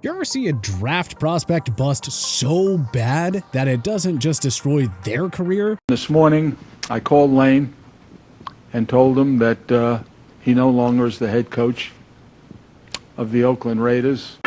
You ever see a draft prospect bust so bad that it doesn't just destroy their career? This morning, I called Lane and told him that he no longer is the head coach of the Oakland Raiders.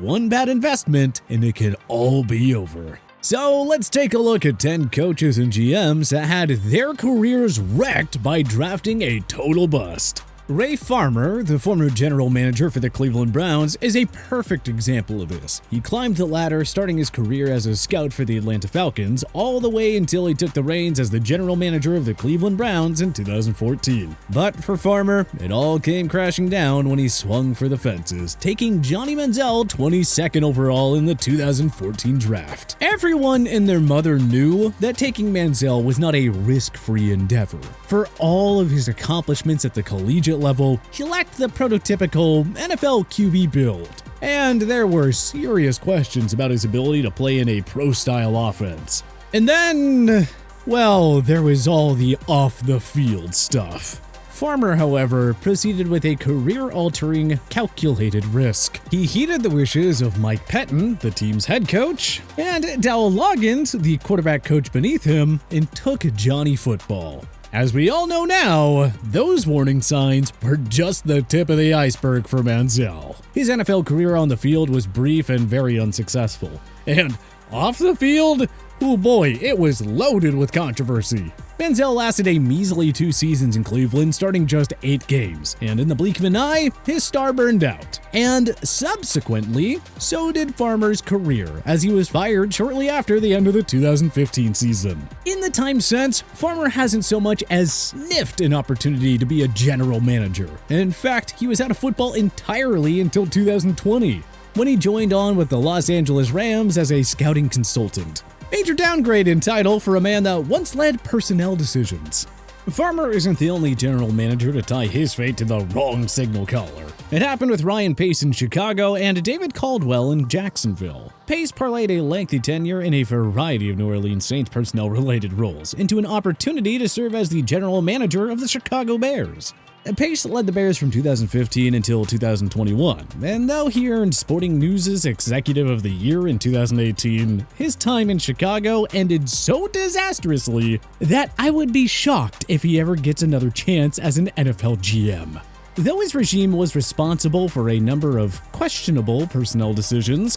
One bad investment and it could all be over. So let's take a look at 10 coaches and GMs that had their careers wrecked by drafting a total bust. Ray Farmer, the former general manager for the Cleveland Browns, is a perfect example of this. He climbed the ladder, starting his career as a scout for the Atlanta Falcons, all the way until he took the reins as the general manager of the Cleveland Browns in 2014. But for Farmer, it all came crashing down when he swung for the fences, taking Johnny Manziel 22nd overall in the 2014 draft. Everyone and their mother knew that taking Manziel was not a risk-free endeavor. For all of his accomplishments at the collegiate level, he lacked the prototypical NFL QB build. And there were serious questions about his ability to play in a pro-style offense. And then, well, there was all the off-the-field stuff. Farmer, however, proceeded with a career-altering, calculated risk. He heeded the wishes of Mike Pettin, the team's head coach, and Dowell Loggins, the quarterback coach beneath him, and took Johnny Football. As we all know now, those warning signs were just the tip of the iceberg for Manziel. His NFL career on the field was brief and very unsuccessful. And off the field, oh boy, it was loaded with controversy. Manziel lasted a measly 2 seasons in Cleveland, starting just 8 games, and in the blink of an eye, his star burned out. And subsequently, so did Farmer's career, as he was fired shortly after the end of the 2015 season. In the time since, Farmer hasn't so much as sniffed an opportunity to be a general manager. In fact, he was out of football entirely until 2020, when he joined on with the Los Angeles Rams as a scouting consultant. Major downgrade in title for a man that once led personnel decisions. Farmer isn't the only general manager to tie his fate to the wrong signal caller. It happened with Ryan Pace in Chicago and David Caldwell in Jacksonville. Pace parlayed a lengthy tenure in a variety of New Orleans Saints personnel-related roles into an opportunity to serve as the general manager of the Chicago Bears. Pace led the Bears from 2015 until 2021, and though he earned Sporting News' Executive of the Year in 2018, his time in Chicago ended so disastrously that I would be shocked if he ever gets another chance as an NFL GM. Though his regime was responsible for a number of questionable personnel decisions,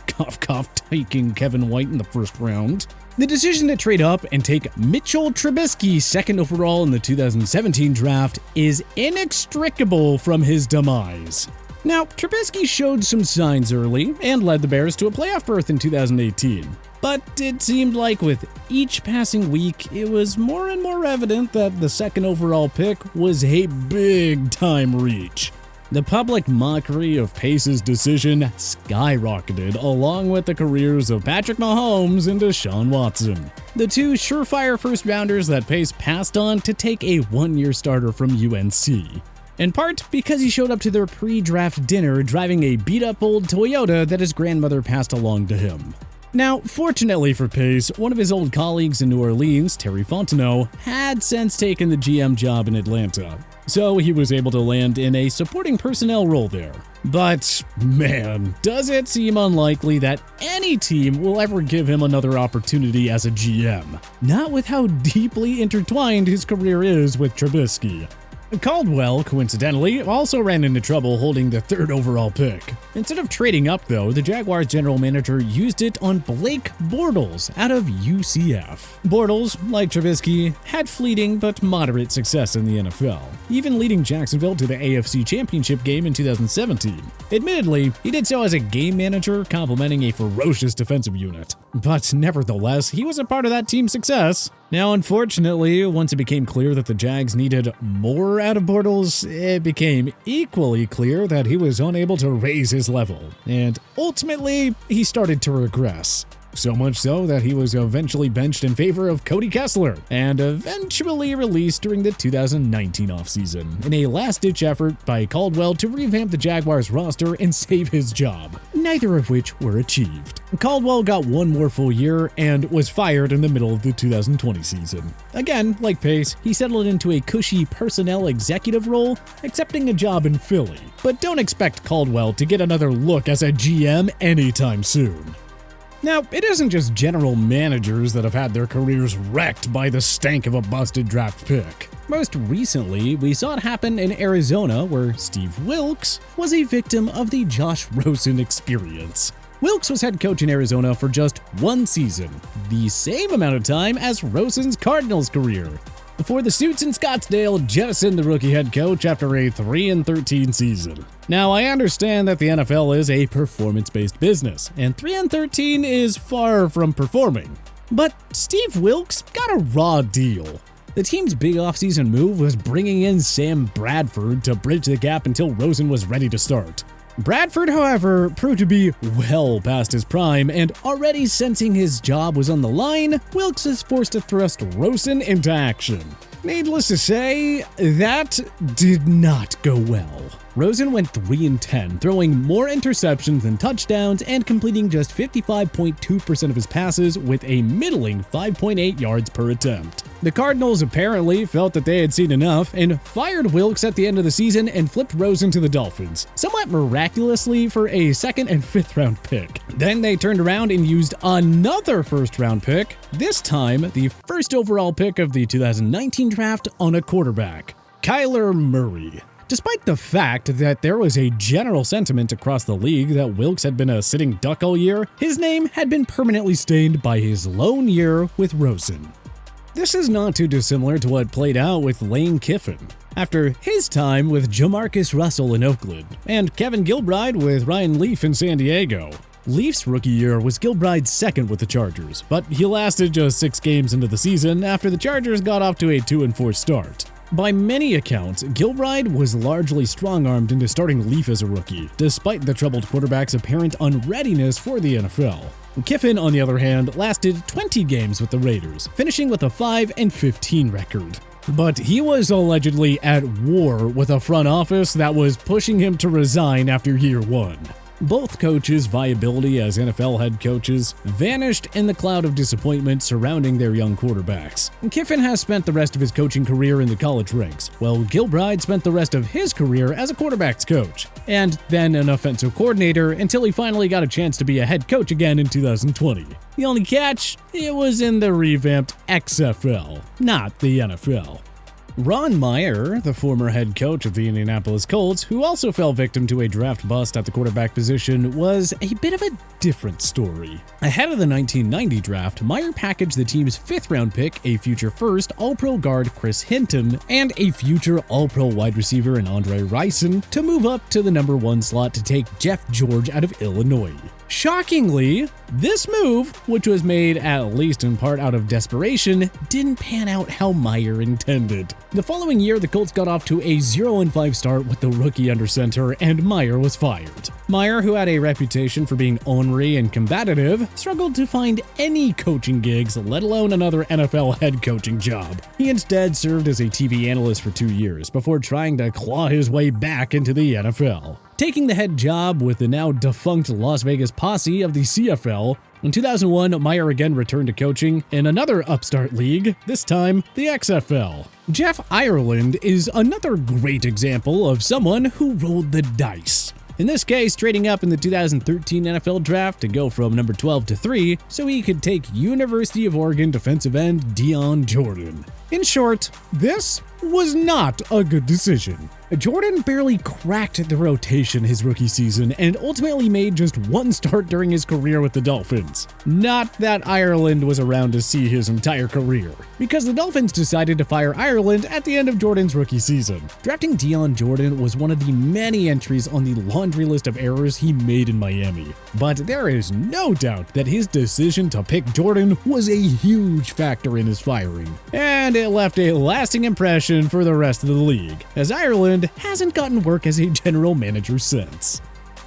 taking Kevin White in the first round, the decision to trade up and take Mitchell Trubisky 2nd overall in the 2017 draft is inextricable from his demise. Now, Trubisky showed some signs early and led the Bears to a playoff berth in 2018. But it seemed like with each passing week, it was more and more evident that the 2nd overall pick was a big-time reach. The public mockery of Pace's decision skyrocketed along with the careers of Patrick Mahomes and Deshaun Watson, the 2 surefire first-rounders that Pace passed on to take a 1-year starter from UNC. In part because he showed up to their pre-draft dinner driving a beat-up old Toyota that his grandmother passed along to him. Now, fortunately for Pace, one of his old colleagues in New Orleans, Terry Fontenot, had since taken the GM job in Atlanta, so he was able to land in a supporting personnel role there. But, man, does it seem unlikely that any team will ever give him another opportunity as a GM, not with how deeply intertwined his career is with Trubisky. Caldwell, coincidentally, also ran into trouble holding the 3rd overall pick. Instead of trading up, though, the Jaguars general manager used it on Blake Bortles out of UCF. Bortles, like Trubisky, had fleeting but moderate success in the NFL, even leading Jacksonville to the AFC Championship game in 2017. Admittedly, he did so as a game manager, complementing a ferocious defensive unit. But nevertheless, he was a part of that team's success. Now, unfortunately, once it became clear that the Jags needed more out of Bortles, it became equally clear that he was unable to raise his level, and ultimately, he started to regress. So much so that he was eventually benched in favor of Cody Kessler and eventually released during the 2019 offseason in a last-ditch effort by Caldwell to revamp the Jaguars roster and save his job, neither of which were achieved. Caldwell got one more full year and was fired in the middle of the 2020 season. Again, like Pace, he settled into a cushy personnel executive role, accepting a job in Philly. But don't expect Caldwell to get another look as a GM anytime soon. Now, it isn't just general managers that have had their careers wrecked by the stank of a busted draft pick. Most recently, we saw it happen in Arizona, where Steve Wilks was a victim of the Josh Rosen experience. Wilks was head coach in Arizona for just one season, the same amount of time as Rosen's Cardinals career, before the suits in Scottsdale jettisoned the rookie head coach after a 3-13 season. Now, I understand that the NFL is a performance-based business, and 3-13 is far from performing. But Steve Wilks got a raw deal. The team's big offseason move was bringing in Sam Bradford to bridge the gap until Rosen was ready to start. Bradford, however, proved to be well past his prime, and already sensing his job was on the line, Wilks is forced to thrust Rosen into action. Needless to say, that did not go well. Rosen went 3-10, throwing more interceptions than touchdowns and completing just 55.2% of his passes with a middling 5.8 yards per attempt. The Cardinals apparently felt that they had seen enough and fired Wilks at the end of the season and flipped Rosen to the Dolphins, somewhat miraculously for a 2nd and 5th round pick. Then they turned around and used another 1st round pick, this time the 1st overall pick of the 2019 draft, on a quarterback, Kyler Murray. Despite the fact that there was a general sentiment across the league that Wilks had been a sitting duck all year, his name had been permanently stained by his lone year with Rosen. This is not too dissimilar to what played out with Lane Kiffin after his time with Jamarcus Russell in Oakland, and Kevin Gilbride with Ryan Leaf in San Diego. Leaf's rookie year was Gilbride's 2nd with the Chargers, but he lasted just 6 games into the season after the Chargers got off to a 2-4 start. By many accounts, Gilbride was largely strong-armed into starting Leaf as a rookie, despite the troubled quarterback's apparent unreadiness for the NFL. Kiffin, on the other hand, lasted 20 games with the Raiders, finishing with a 5-15 record. But he was allegedly at war with a front office that was pushing him to resign after year 1. Both coaches' viability as NFL head coaches vanished in the cloud of disappointment surrounding their young quarterbacks. Kiffin has spent the rest of his coaching career in the college ranks, while Gilbride spent the rest of his career as a quarterback's coach, and then an offensive coordinator until he finally got a chance to be a head coach again in 2020. The only catch? It was in the revamped XFL, not the NFL. Ron Meyer, the former head coach of the Indianapolis Colts, who also fell victim to a draft bust at the quarterback position, was a bit of a different story. Ahead of the 1990 draft, Meyer packaged the team's 5th round pick, a future first All-Pro guard Chris Hinton, and a future All-Pro wide receiver in Andre Rison to move up to the number 1 slot to take Jeff George out of Illinois. Shockingly, this move, which was made at least in part out of desperation, didn't pan out how Meyer intended. The following year, the Colts got off to a 0-5 start with the rookie under center, and Meyer was fired. Meyer, who had a reputation for being ornery and combative, struggled to find any coaching gigs, let alone another NFL head coaching job. He instead served as a TV analyst for 2 years before trying to claw his way back into the NFL. Taking the head job with the now defunct Las Vegas Posse of the CFL, in 2001, Meyer again returned to coaching in another upstart league, this time the XFL. Jeff Ireland is another great example of someone who rolled the dice. In this case, trading up in the 2013 NFL Draft to go from number 12 to 3 so he could take University of Oregon defensive end Deion Jordan. In short, this was not a good decision. Jordan barely cracked the rotation his rookie season and ultimately made just 1 start during his career with the Dolphins. Not that Ireland was around to see his entire career, because the Dolphins decided to fire Ireland at the end of Jordan's rookie season. Drafting Deion Jordan was one of the many entries on the laundry list of errors he made in Miami. But there is no doubt that his decision to pick Jordan was a huge factor in his firing, and it left a lasting impression for the rest of the league, as Ireland hasn't gotten work as a general manager since.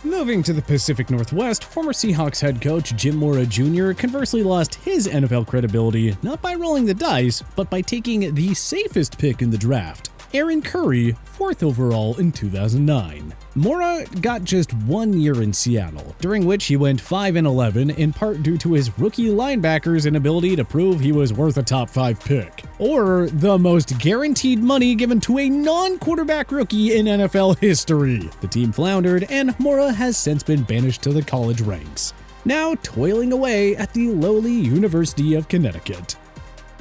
Moving to the Pacific Northwest, former Seahawks head coach Jim Mora Jr. conversely lost his NFL credibility not by rolling the dice, but by taking the safest pick in the draft, Aaron Curry, 4th overall in 2009. Mora got just 1 year in Seattle, during which he went 5-11 in part due to his rookie linebacker's inability to prove he was worth a top 5 pick, or the most guaranteed money given to a non-quarterback rookie in NFL history. The team floundered, and Mora has since been banished to the college ranks, now toiling away at the lowly University of Connecticut.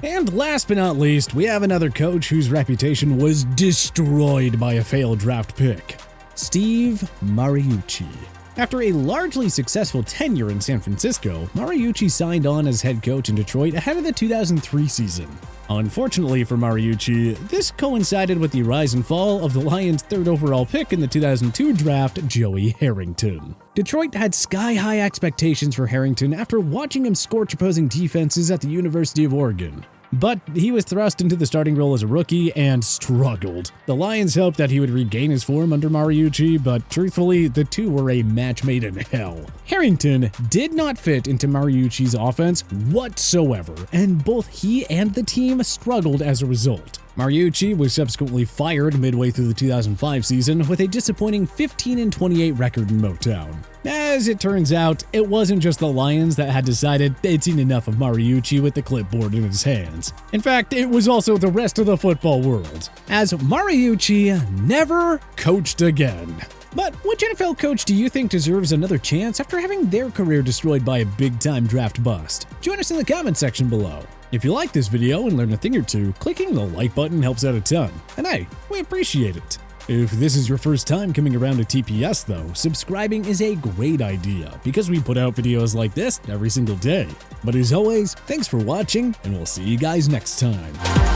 And last but not least, we have another coach whose reputation was destroyed by a failed draft pick. Steve Mariucci. After a largely successful tenure in San Francisco, Mariucci signed on as head coach in Detroit ahead of the 2003 season. Unfortunately for Mariucci, this coincided with the rise and fall of the Lions' 3rd overall pick in the 2002 draft, Joey Harrington. Detroit had sky-high expectations for Harrington after watching him scorch opposing defenses at the University of Oregon. But he was thrust into the starting role as a rookie and struggled. The Lions hoped that he would regain his form under Mariucci, but truthfully, the two were a match made in hell. Harrington did not fit into Mariucci's offense whatsoever, and both he and the team struggled as a result. Mariucci was subsequently fired midway through the 2005 season with a disappointing 15-28 record in Motown. As it turns out, it wasn't just the Lions that had decided they'd seen enough of Mariucci with the clipboard in his hands. In fact, it was also the rest of the football world, as Mariucci never coached again. But which NFL coach do you think deserves another chance after having their career destroyed by a big-time draft bust? Join us in the comment section below. If you like this video and learned a thing or two, clicking the like button helps out a ton. And hey, we appreciate it. If this is your first time coming around to TPS though, subscribing is a great idea because we put out videos like this every single day. But as always, thanks for watching and we'll see you guys next time.